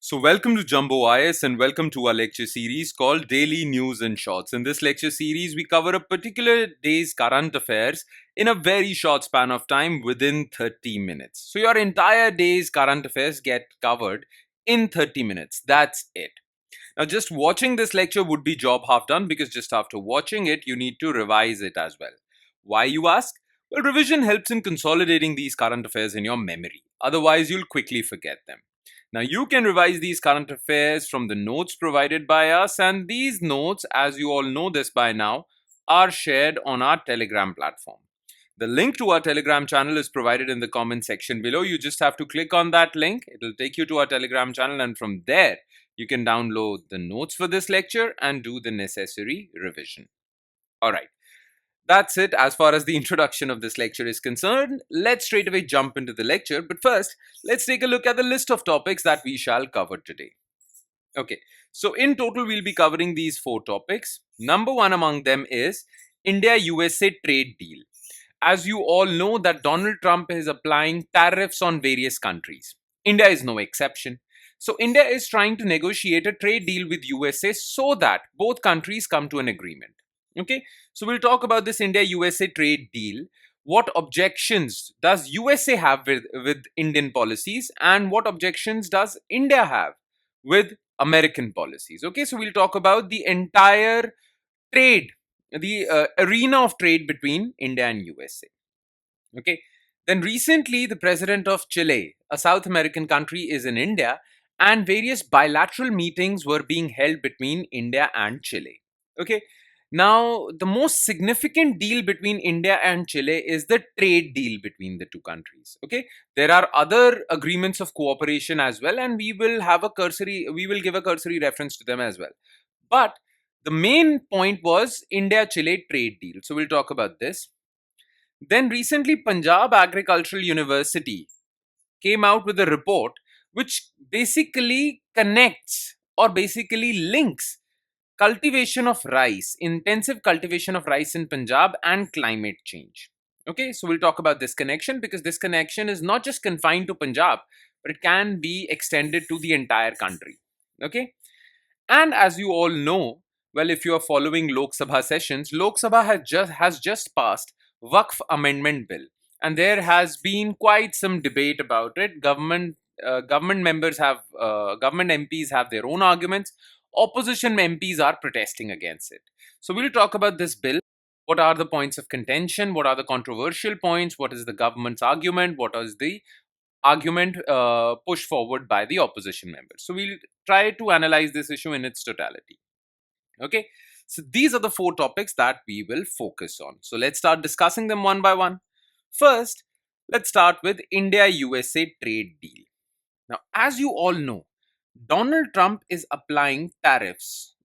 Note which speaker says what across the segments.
Speaker 1: So, welcome to Jumbo IS and welcome to our lecture series called Daily News in Shorts. In this lecture series, we cover a particular day's current affairs in a very short span of time within 30 minutes. So, your entire day's current affairs get covered in 30 minutes. That's it. Now, just watching this lecture would be job half done because just after watching it, you need to revise it as well. Why, you ask? Well, revision helps in consolidating these current affairs in your memory. Otherwise, you'll quickly forget them. Now, you can revise these current affairs from the notes provided by us, and these notes, as you all know this by now, are shared on our Telegram platform. The link to our Telegram channel is provided in the comment section below. You just have to click on that link. It'll take you to our Telegram channel, and from there, you can download the notes for this lecture and do the necessary revision. All right. That's it as far as the introduction of this lecture is concerned. Let's straight away jump into the lecture. But first, let's take a look at the list of topics that we shall cover today. Okay, so in total, we'll be covering these 4 topics. Number 1 among them is India-USA trade deal. As you all know that Donald Trump is applying tariffs on various countries. India is no exception. So India is trying to negotiate a trade deal with USA so that both countries come to an agreement. Okay, so we'll talk about this India-USA trade deal. What objections does USA have with Indian policies, and what objections does India have with American policies? Okay, so we'll talk about the entire trade, the arena of trade between India and USA. Okay, then recently the president of Chile, a South American country, is in India, and various bilateral meetings were being held between India and Chile. Okay, now the most significant deal between India and Chile is the trade deal between the two countries. Okay, there are other agreements of cooperation as well, and we will give a cursory reference to them as well. But the main point was India-Chile trade deal. So we'll talk about this. Then recently, Punjab Agricultural University came out with a report which basically connects or basically links cultivation of rice, intensive cultivation of rice in Punjab, and climate change. Okay, so we'll talk about this connection because this connection is not just confined to Punjab, but it can be extended to the entire country. Okay, and as you all know, well, if you are following Lok Sabha sessions, Lok Sabha has just passed WAQF amendment bill, and there has been quite some debate about it. Government MPs have their own arguments. Opposition MPs are protesting against it. So we'll talk about this bill. What are the points of contention? What are the controversial points? What is the government's argument? What is the argument pushed forward by the opposition members? So we'll try to analyze this issue in its totality. Okay, so these are the 4 topics that we will focus on. So let's start discussing them one by one. First, let's start with India-USA trade deal. Now, as you all know, Donald Trump is applying tariffs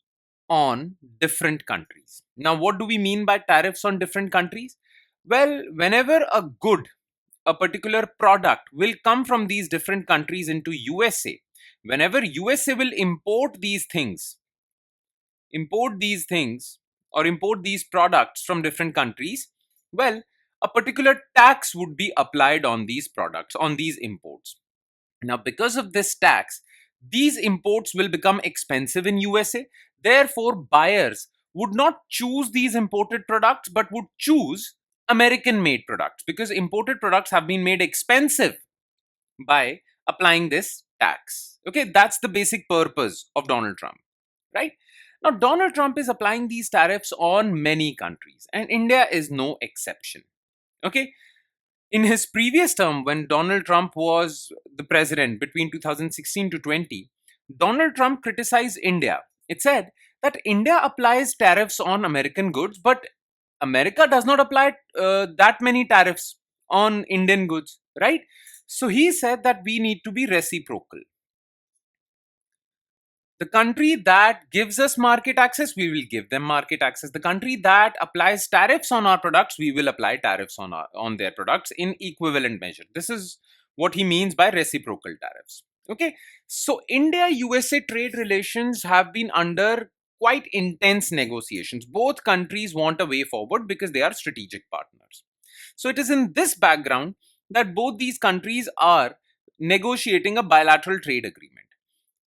Speaker 1: on different countries. Now, what do we mean by tariffs on different countries? Well, whenever a particular product will come from these different countries into USA, whenever USA will import these products from different countries, well, a particular tax would be applied on these products, on these imports. Now, because of this tax, these imports will become expensive in USA. Therefore, buyers would not choose these imported products but would choose American made products because imported products have been made expensive by applying this tax. Okay, that's the basic purpose of Donald Trump, right? Now, Donald Trump is applying these tariffs on many countries, and India is no exception. Okay, in his previous term, when Donald Trump was the president between 2016 to 20, Donald Trump criticized India. It said that India applies tariffs on American goods, but America does not apply that many tariffs on Indian goods, right? So he said that we need to be reciprocal. The country that gives us market access, we will give them market access. The country that applies tariffs on our products, we will apply tariffs on their products in equivalent measure. This is what he means by reciprocal tariffs. Okay, so India-USA trade relations have been under quite intense negotiations. Both countries want a way forward because they are strategic partners. So it is in this background that both these countries are negotiating a bilateral trade agreement.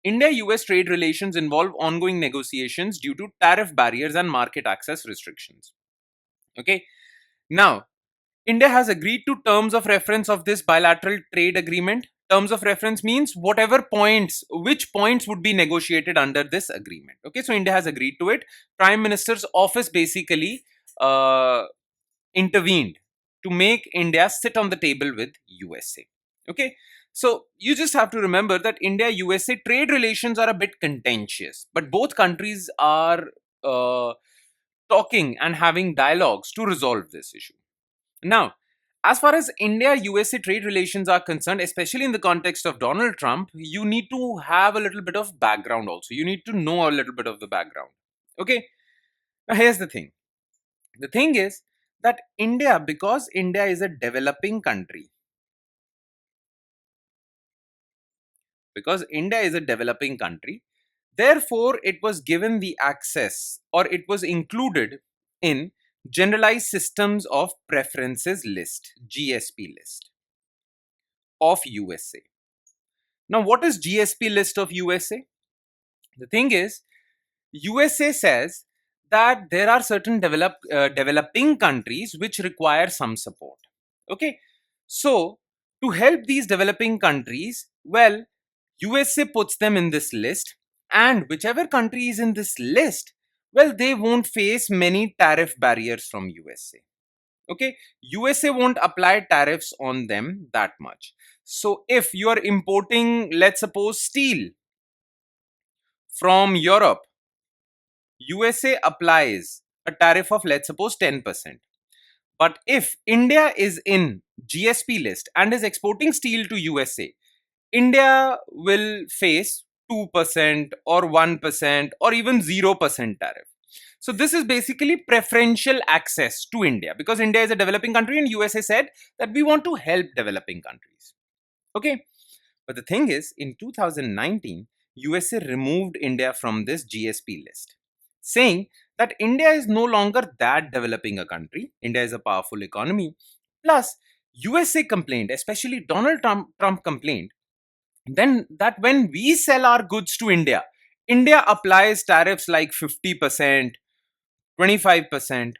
Speaker 1: India-US trade relations involve ongoing negotiations due to tariff barriers and market access restrictions. Okay. Now, India has agreed to terms of reference of this bilateral trade agreement. Terms of reference means whatever points, which points would be negotiated under this agreement. Okay, so India has agreed to it. Prime Minister's office basically uh, intervened to make India sit on the table with USA. Okay, so you just have to remember that India USA trade relations are a bit contentious, but both countries are uh, talking and having dialogues to resolve this issue. Now, as far as India USA trade relations are concerned, especially in the context of Donald Trump, you need to have a little bit of background also. You need to know a little bit of the background. Okay, now here's the thing. The thing is that India, because India is a developing country, because India is a developing country, therefore it was given the access or it was included in Generalized Systems of Preferences list, GSP list of USA. Now, what is GSP list of USA? The thing is, USA says that there are certain developing countries which require some support. Okay, so to help these developing countries, well, USA puts them in this list, and whichever country is in this list, well, they won't face many tariff barriers from USA. Okay, USA won't apply tariffs on them that much. So if you are importing, let's suppose, steel from Europe, USA applies a tariff of, let's suppose, 10%. But if India is in GSP list and is exporting steel to USA, India will face 2% or 1% or even 0% tariff. So this is basically preferential access to India, because India is a developing country and USA said that we want to help developing countries. Okay. But the thing is, in 2019, USA removed India from this GSP list, saying that India is no longer that developing a country. India is a powerful economy. Plus, USA complained, especially Donald Trump complained, then that when we sell our goods to India, India applies tariffs like 50%, 25%.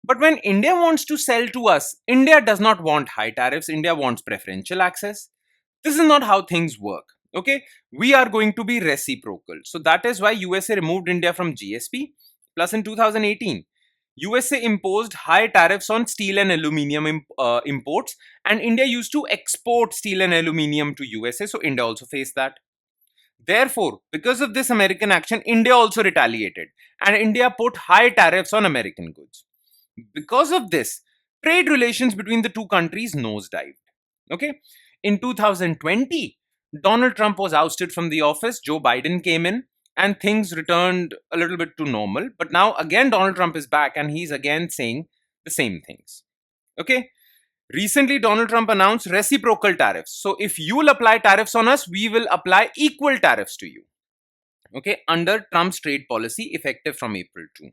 Speaker 1: But when India wants to sell to us, India does not want high tariffs, India wants preferential access. This is not how things work. Okay, we are going to be reciprocal. So that is why USA removed India from GSP. Plus, in 2018, USA imposed high tariffs on steel and aluminium imports, and India used to export steel and aluminium to USA. So India also faced that. Therefore, because of this American action, India also retaliated, and India put high tariffs on American goods. Because of this, trade relations between the two countries nosedived. Okay, in 2020, Donald Trump was ousted from the office, Joe Biden came in, and things returned a little bit to normal. But now again, Donald Trump is back and he's again saying the same things. Okay, recently Donald Trump announced reciprocal tariffs. So if you will apply tariffs on us, we will apply equal tariffs to you. Okay, under Trump's trade policy effective from April 2.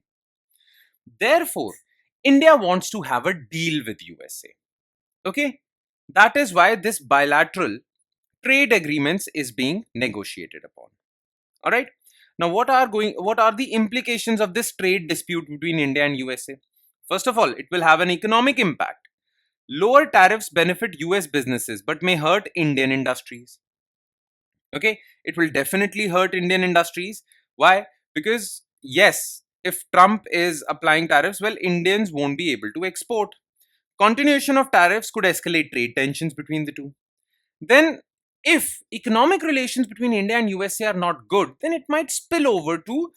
Speaker 1: Therefore, India wants to have a deal with USA. Okay, that is why this bilateral trade agreements is being negotiated upon. All right. Now, what are the implications of this trade dispute between India and USA? First of all, it will have an economic impact. Lower tariffs benefit US businesses but may hurt Indian industries. Okay, it will definitely hurt Indian industries. Why? Because yes, if Trump is applying tariffs, well, Indians won't be able to export. Continuation of tariffs could escalate trade tensions between the two. Then, if economic relations between India and USA are not good, then it might spill over to,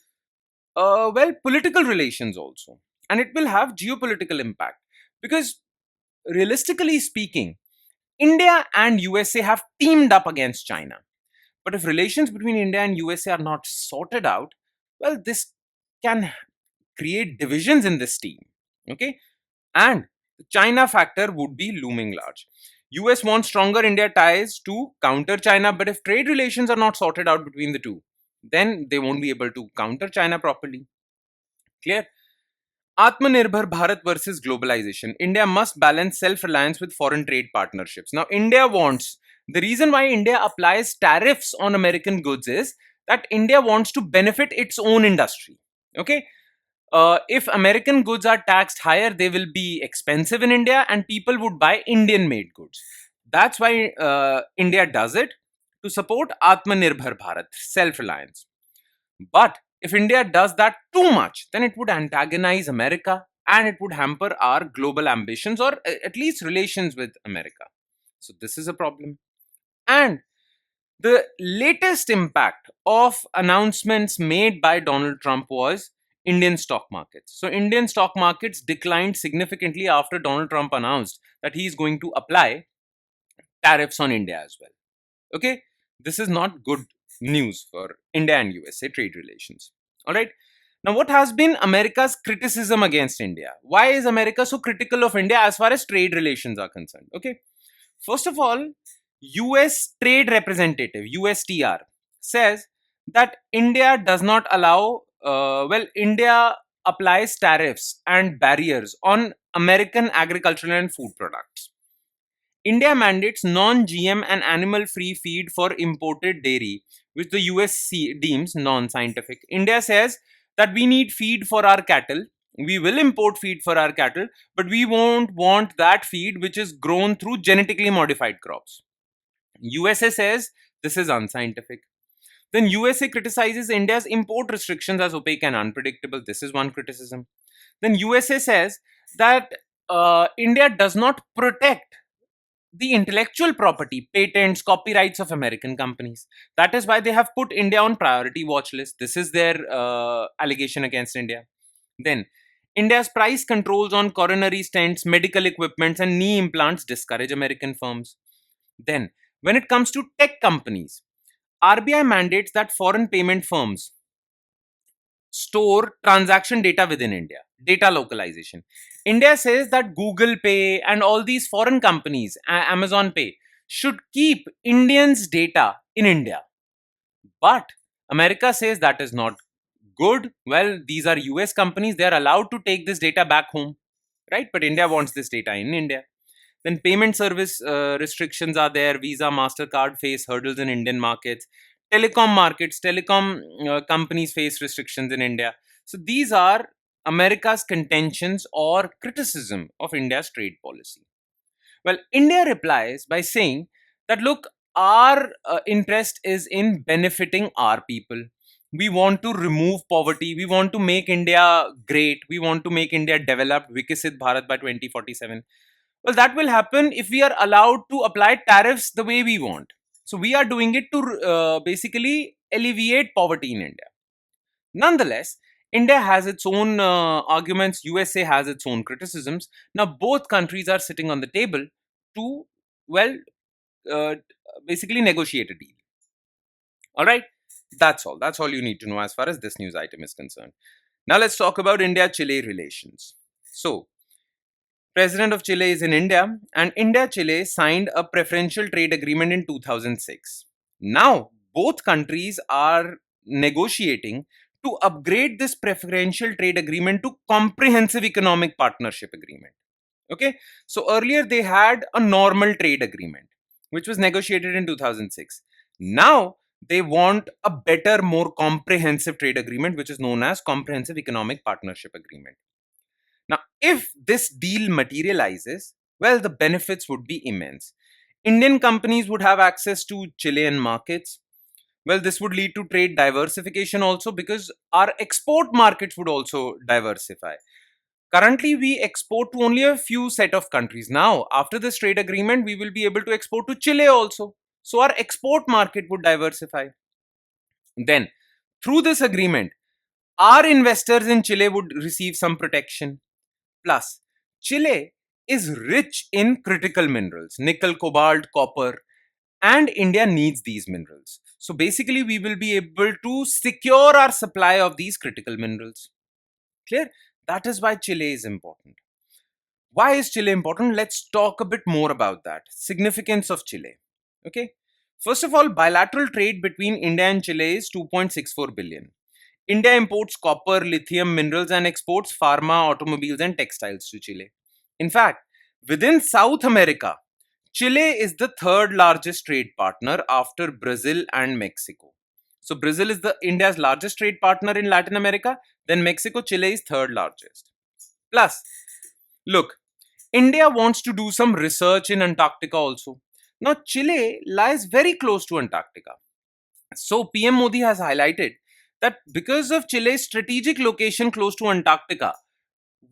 Speaker 1: well, political relations also. And it will have geopolitical impact. Because, realistically speaking, India and USA have teamed up against China. But if relations between India and USA are not sorted out, well, this can create divisions in this team. Okay, and the China factor would be looming large. US wants stronger India ties to counter China, but if trade relations are not sorted out between the two, then they won't be able to counter China properly. Clear? Atmanirbhar Bharat versus globalization. India must balance self reliance with foreign trade partnerships. Now, India wants The reason why India applies tariffs on American goods is that India wants to benefit its own industry. Okay. If American goods are taxed higher, they will be expensive in India and people would buy Indian made goods. That's why India does it, to support Atmanirbhar Bharat, self reliance. But if India does that too much, then it would antagonize America and it would hamper our global ambitions, or at least relations with America. So, this is a problem. And the latest impact of announcements made by Donald Trump was Indian stock markets. So, Indian stock markets declined significantly after Donald Trump announced that he is going to apply tariffs on India as well. Okay, this is not good news for India and USA trade relations. All right. Now, what has been America's criticism against India? Why is America so critical of India as far as trade relations are concerned? Okay. First of all, US Trade Representative, USTR, says that India does not allow, India applies tariffs and barriers on American agricultural and food products. India mandates non-GM and animal-free feed for imported dairy, which the US deems non-scientific. India says that we need feed for our cattle. We will import feed for our cattle, but we won't want that feed which is grown through genetically modified crops. USA says this is unscientific. Then USA criticizes India's import restrictions as opaque and unpredictable. This is one criticism. Then USA says that India does not protect the intellectual property, patents, copyrights of American companies. That is why they have put India on priority watch list. This is their allegation against India. Then, India's price controls on coronary stents, medical equipments, and knee implants discourage American firms. Then, when it comes to tech companies, RBI mandates that foreign payment firms store transaction data within India, data localization. India says that Google Pay and all these foreign companies, Amazon Pay, should keep Indians' data in India. But America says that is not good. Well, these are US companies, they are allowed to take this data back home, right? But India wants this data in India. Then payment service restrictions are there. Visa, MasterCard face hurdles in Indian markets. Telecom companies face restrictions in India. So these are America's contentions or criticism of India's trade policy. Well, India replies by saying that look, our interest is in benefiting our people. We want to remove poverty. We want to make India great. We want to make India developed, Vikasit Bharat by 2047. Well, that will happen if we are allowed to apply tariffs the way we want. So we are doing it to basically alleviate poverty in India. Nonetheless, India has its own arguments, USA has its own criticisms. Now, both countries are sitting on the table to, well, uh, basically negotiate a deal. All right, that's all. That's all you need to know as far as this news item is concerned. Now, let's talk about India-Chile relations. So, President of Chile is in India, and India-Chile signed a preferential trade agreement in 2006. Now, both countries are negotiating to upgrade this preferential trade agreement to comprehensive economic partnership agreement. Okay, so earlier they had a normal trade agreement which was negotiated in 2006. Now they want a better, more comprehensive trade agreement which is known as comprehensive economic partnership agreement. Now, if this deal materializes, well, the benefits would be immense. Indian companies would have access to Chilean markets. Well, this would lead to trade diversification also, because our export markets would also diversify. Currently, we export to only a few set of countries. Now, after this trade agreement, we will be able to export to Chile also. So, our export market would diversify. Then, through this agreement, our investors in Chile would receive some protection. Plus, Chile is rich in critical minerals, nickel, cobalt, copper, and India needs these minerals. So basically, we will be able to secure our supply of these critical minerals. Clear? That is why Chile is important. Why is Chile important? Let's talk a bit more about that. Significance of Chile. Okay. First of all, bilateral trade between India and Chile is 2.64 billion. India imports copper, lithium, minerals, and exports pharma, automobiles, and textiles to Chile. In fact, within South America, Chile is the third largest trade partner after Brazil and Mexico. So Brazil is the India's largest trade partner in Latin America. Then Mexico, Chile is third largest. Plus, look, India wants to do some research in Antarctica also. Now, Chile lies very close to Antarctica. So, PM Modi has highlighted that because of Chile's strategic location close to Antarctica,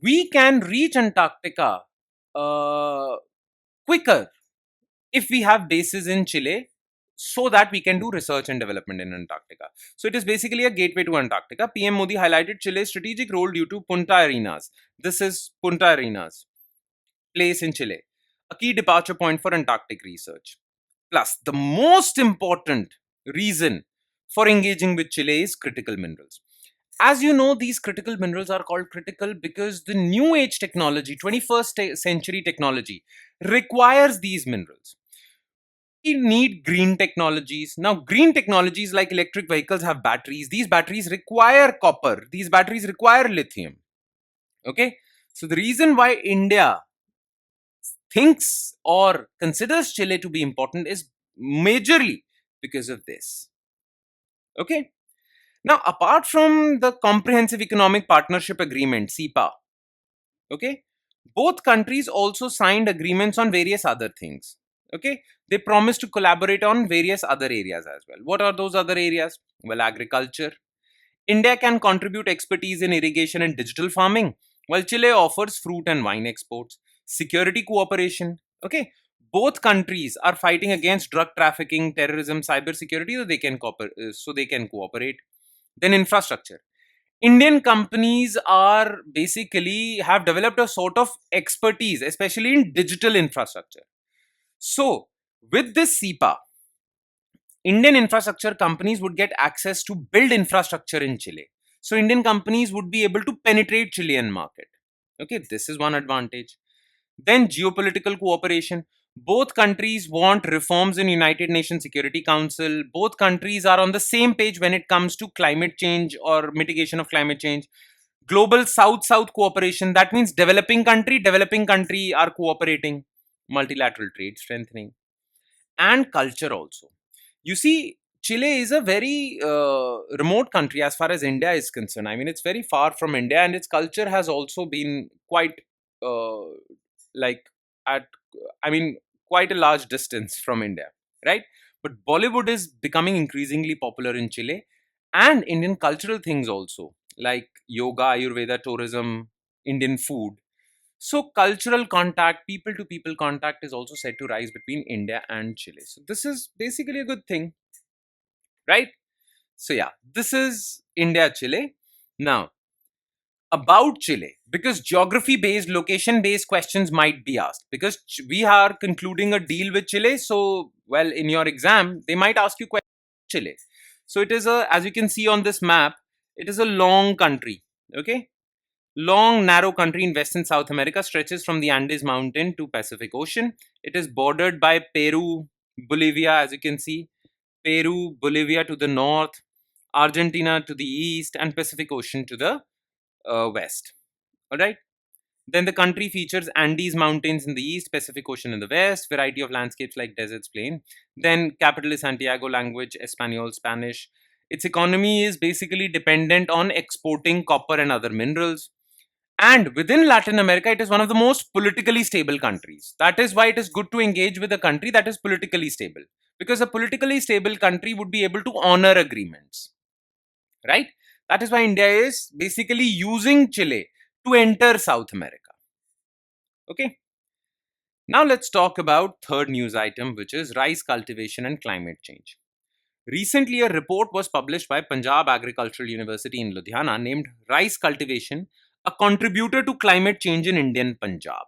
Speaker 1: we can reach Antarctica uh, quicker if we have bases in Chile so that we can do research and development in Antarctica. So it is basically a gateway to Antarctica. PM Modi highlighted Chile's strategic role due to Punta Arenas. This is Punta Arenas, place in Chile, a key departure point for Antarctic research. Plus, the most important reason for engaging with Chile is critical minerals. As you know, these critical minerals are called critical because the new age technology, 21st century technology, requires these minerals. We need green technologies. Now, green technologies like electric vehicles have batteries. These batteries require copper. These batteries require lithium. Okay. So, the reason why India thinks or considers Chile to be important is majorly because of this. Okay. Now, apart from the Comprehensive Economic Partnership Agreement, CEPA, okay, both countries also signed agreements on various other things. Okay, they promised to collaborate on various other areas as well. What are those other areas? Well, agriculture. India can contribute expertise in irrigation and digital farming, while Chile offers fruit and wine exports. Security cooperation. Okay, both countries are fighting against drug trafficking, terrorism, cyber security, so they can cooperate. Then infrastructure. Indian companies are basically have developed a sort of expertise, especially in digital infrastructure. So, with this CEPA, Indian infrastructure companies would get access to build infrastructure in Chile. So, Indian companies would be able to penetrate Chilean market. Okay, this is one advantage. Then geopolitical cooperation. Both countries want reforms in United Nations Security Council. Both countries are on the same page when it comes to climate change or mitigation of climate change. Global South-South cooperation. That means developing country are cooperating. Multilateral trade strengthening and culture also. You see, Chile is a very remote country as far as India is concerned. I mean, it's very far from India, and its culture has also been quite uh, like at I mean quite a large distance from India, right? But Bollywood is becoming increasingly popular in Chile, and Indian cultural things also like yoga, Ayurveda, tourism, Indian food. So cultural contact, people to people contact is also said to rise between India and Chile. So this is basically a good thing, right? So yeah, this is India Chile. Now, about Chile, because geography based, location based questions might be asked, because we are concluding a deal with Chile. So, well, in your exam, they might ask you questions about Chile. So, it is as you can see on this map, it is a long country. Okay, long, narrow country in West and South America, stretches from the Andes Mountain to Pacific Ocean. It is bordered by Peru, Bolivia, as you can see, Peru, Bolivia to the north, Argentina to the east, and Pacific Ocean to the west. All right. Then the country features Andes Mountains in the east, Pacific Ocean in the west, variety of landscapes like deserts, plain. Then capital is Santiago, language Espanol, Spanish. Its economy is basically dependent on exporting copper and other minerals. And within Latin America, it is one of the most politically stable countries. That is why it is good to engage with a country that is politically stable. Because a politically stable country would be able to honor agreements, right? That is why India is basically using Chile to enter South America. Okay. Now let's talk about third news item, which is rice cultivation and climate change. Recently, a report was published by Punjab Agricultural University in Ludhiana named Rice Cultivation, a contributor to climate change in Indian Punjab.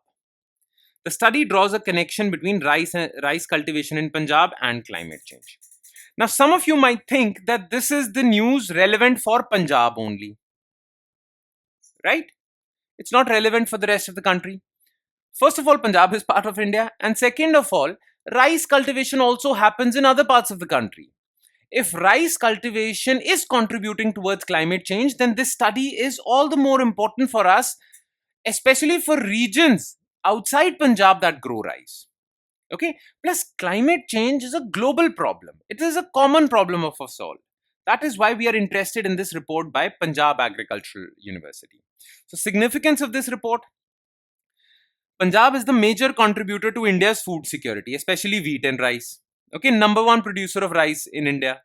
Speaker 1: The study draws a connection between rice cultivation in Punjab and climate change. Now, some of you might think that this is the news relevant for Punjab only, right? It's not relevant for the rest of the country. First of all, Punjab is part of India, and second of all, rice cultivation also happens in other parts of the country. If rice cultivation is contributing towards climate change, then this study is all the more important for us, especially for regions outside Punjab that grow rice. Okay, plus climate change is a global problem. It is a common problem of us all. That is why we are interested in this report by Punjab Agricultural University. So, significance of this report: Punjab is the major contributor to India's food security, especially wheat and rice. Okay, number one producer of rice in India.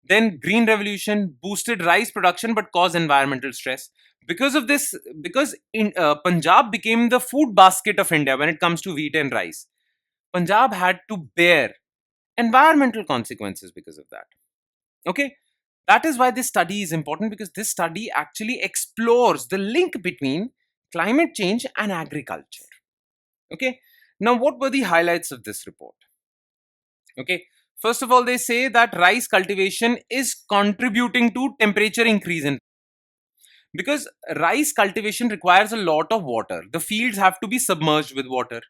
Speaker 1: Then Green Revolution boosted rice production but caused environmental stress. Because of this, because Punjab became the food basket of India when it comes to wheat and rice, Punjab had to bear environmental consequences because of that. Okay, that is why this study is important, because this study actually explores the link between climate change and agriculture. Okay, now what were the highlights of this report? Okay, first of all, they say that rice cultivation is contributing to temperature increase in, because rice cultivation requires a lot of water. The fields have to be submerged with water.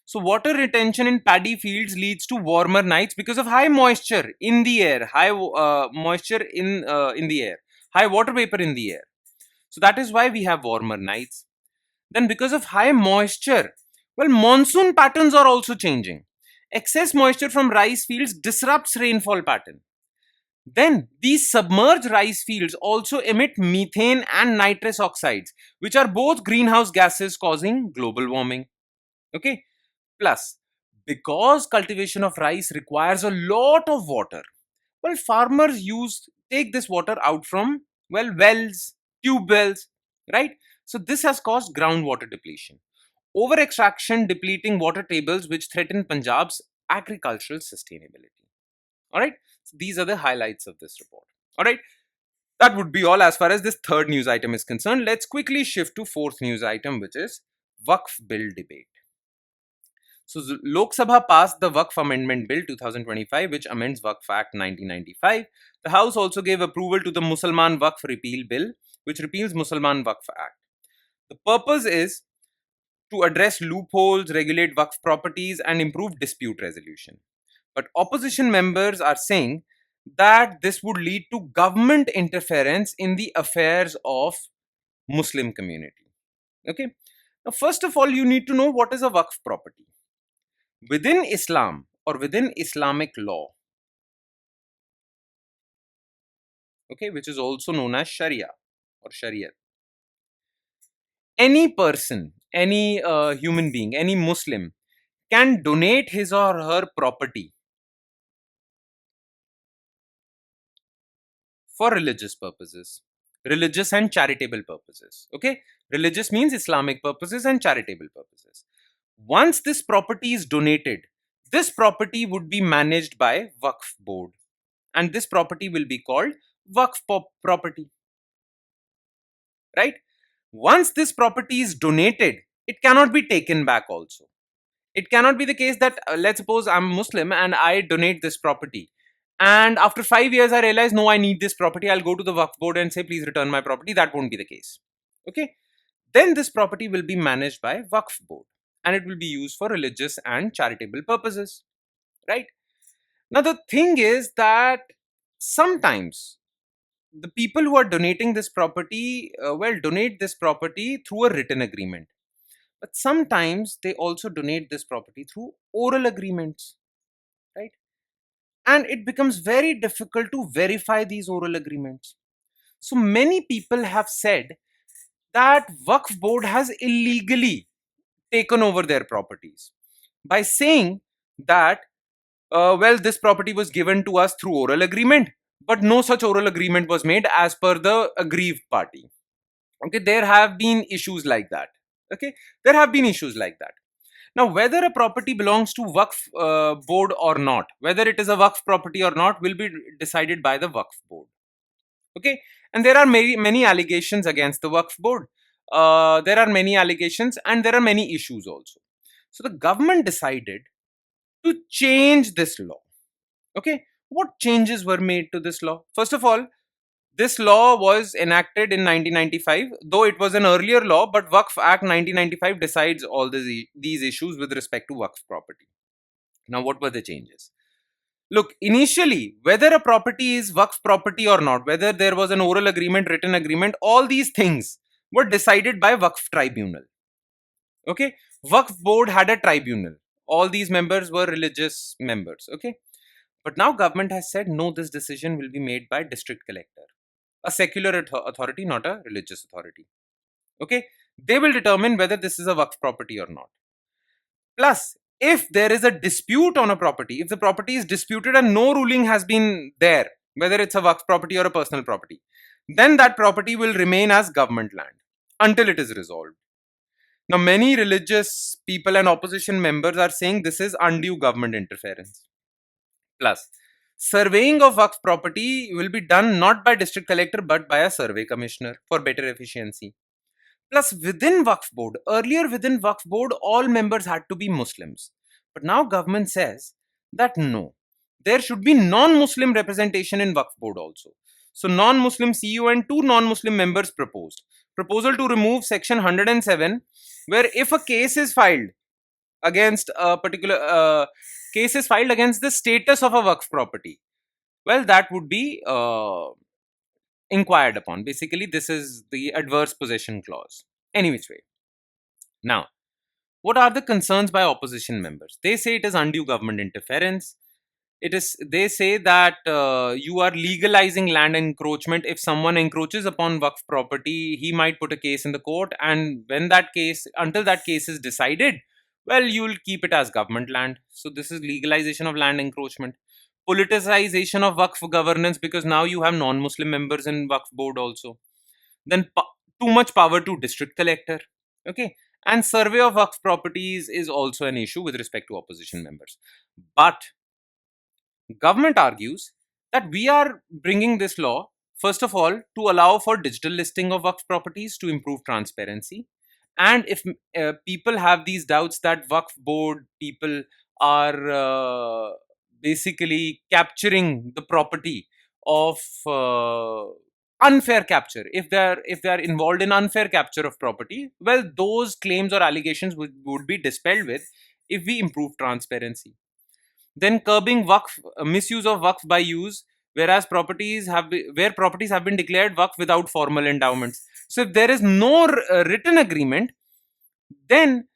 Speaker 1: So water retention in paddy fields leads to warmer nights because of high moisture in the air, high moisture in the air, high water vapor in the air. So that is why we have warmer nights. Then because of high moisture, well, monsoon patterns are also changing. Excess moisture from rice fields disrupts rainfall pattern. Then these submerged rice fields also emit methane and nitrous oxides, which are both greenhouse gases causing global warming. Okay. Plus, because cultivation of rice requires a lot of water, well, farmers take this water out from, well, wells, tube wells, right? So this has caused groundwater depletion. Over extraction depleting water tables, which threaten Punjab's agricultural sustainability. All right. So these are the highlights of this report. All right. That would be all as far as this third news item is concerned. Let's quickly shift to fourth news item, which is WAQF bill debate. So Lok Sabha passed the WAQF Amendment Bill 2025, which amends WAQF Act 1995. The House also gave approval to the Mussalman WAQF Repeal Bill, which repeals Mussalman WAQF Act. The purpose is to address loopholes, regulate WAQF properties, and improve dispute resolution. But opposition members are saying that this would lead to government interference in the affairs of Muslim community. Okay. Now, first of all, you need to know what is a WAQF property. Within Islam or within Islamic law, okay, which is also known as Sharia or Shariat, any person, any human being, any Muslim can donate his or her property for religious purposes, religious and charitable purposes. Okay, religious means Islamic purposes and charitable purposes. Once this property is donated, this property would be managed by WAQF board, and this property will be called WAQF property, right? Once this property is donated, it cannot be taken back also. It cannot be the case that, let's suppose I'm Muslim and I donate this property, and after 5 years I realize, no, I need this property, I'll go to the WAQF board and say, please return my property. That won't be the case. Okay, then this property will be managed by WAQF board and it will be used for religious and charitable purposes, right? Now the thing is that sometimes the people who are donating this property, donate this property through a written agreement, but sometimes they also donate this property through oral agreements, right? And it becomes very difficult to verify these oral agreements. So many people have said that WAQF board has illegally taken over their properties by saying that, this property was given to us through oral agreement, but no such oral agreement was made as per the aggrieved party. Okay, there have been issues like that. Okay, there have been issues like that. Now, whether a property belongs to WAQF board or not, whether it is a WAQF property or not, will be decided by the WAQF board. Okay, and there are many allegations against the WAQF board. There are many allegations and there are many issues also. So the government decided to change this law. Okay, what changes were made to this law? First of all, this law was enacted in 1995, though it was an earlier law, but WAQF Act 1995 decides all these issues with respect to WAQF property. Now, what were the changes? Look, initially, whether a property is WAQF property or not, whether there was an oral agreement, written agreement, all these things were decided by WAQF tribunal. Okay, WAQF board had a tribunal all these members were religious members. Okay. But now government has said no, this decision will be made by district collector, a secular authority, not a religious authority. Okay. They will determine whether this is a Waqf property or not. Plus, if there is a dispute on a property, if the property is disputed and no ruling has been there, whether it's a Waqf property or a personal property, then that property will remain as government land until it is resolved. Now, many religious people and opposition members are saying this is undue government interference. Plus, surveying of Waqf property will be done not by district collector but by a survey commissioner for better efficiency. Plus, within Waqf board, earlier within Waqf board, all members had to be Muslims. But now government says that no, there should be non-Muslim representation in Waqf board also. So non-Muslim CEO and two non-Muslim members proposed. Proposal to remove section 107, where if a case is filed against a particular case is filed against the status of a Waqf property, well, that would be inquired upon. Basically, this is the adverse possession clause. Any which way. Now, what are the concerns by opposition members? They say it is undue government interference. It is. They say that you are legalizing land encroachment. If someone encroaches upon Waqf property, he might put a case in the court, and when that case, until that case is decided, well, you will keep it as government land. So this is legalization of land encroachment. Politicization of Waqf governance, because now you have non-Muslim members in Waqf board also. Then too much power to district collector. Okay. And survey of Waqf properties is also an issue with respect to opposition members. But government argues that we are bringing this law, first of all, to allow for digital listing of Waqf properties to improve transparency. And if people have these doubts that Waqf board people are basically capturing the property of unfair capture, if they are involved in unfair capture of property, well, those claims or allegations would be dispelled with if we improve transparency. Then curbing Waqf, misuse of Waqf by use, whereas where properties have been declared Waqf without formal endowments. So if there is no written agreement, then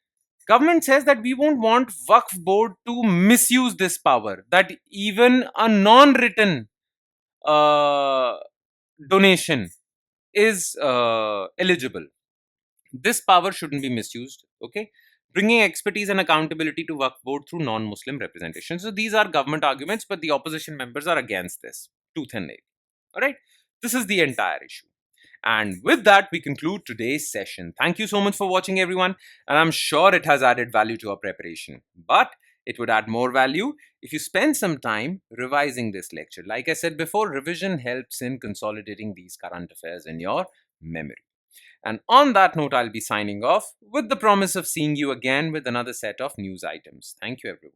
Speaker 1: government says that we won't want Waqf board to misuse this power, that even a non-written uh, donation is eligible. This power shouldn't be misused. Okay. Bringing expertise and accountability to Waqf board through non-Muslim representation. So these are government arguments, but the opposition members are against this tooth and nail. All right. This is the entire issue. And with that, we conclude today's session. Thank you so much for watching, everyone. And I'm sure it has added value to our preparation. But it would add more value if you spend some time revising this lecture. Like I said before, revision helps in consolidating these current affairs in your memory. And on that note, I'll be signing off with the promise of seeing you again with another set of news items. Thank you, everyone.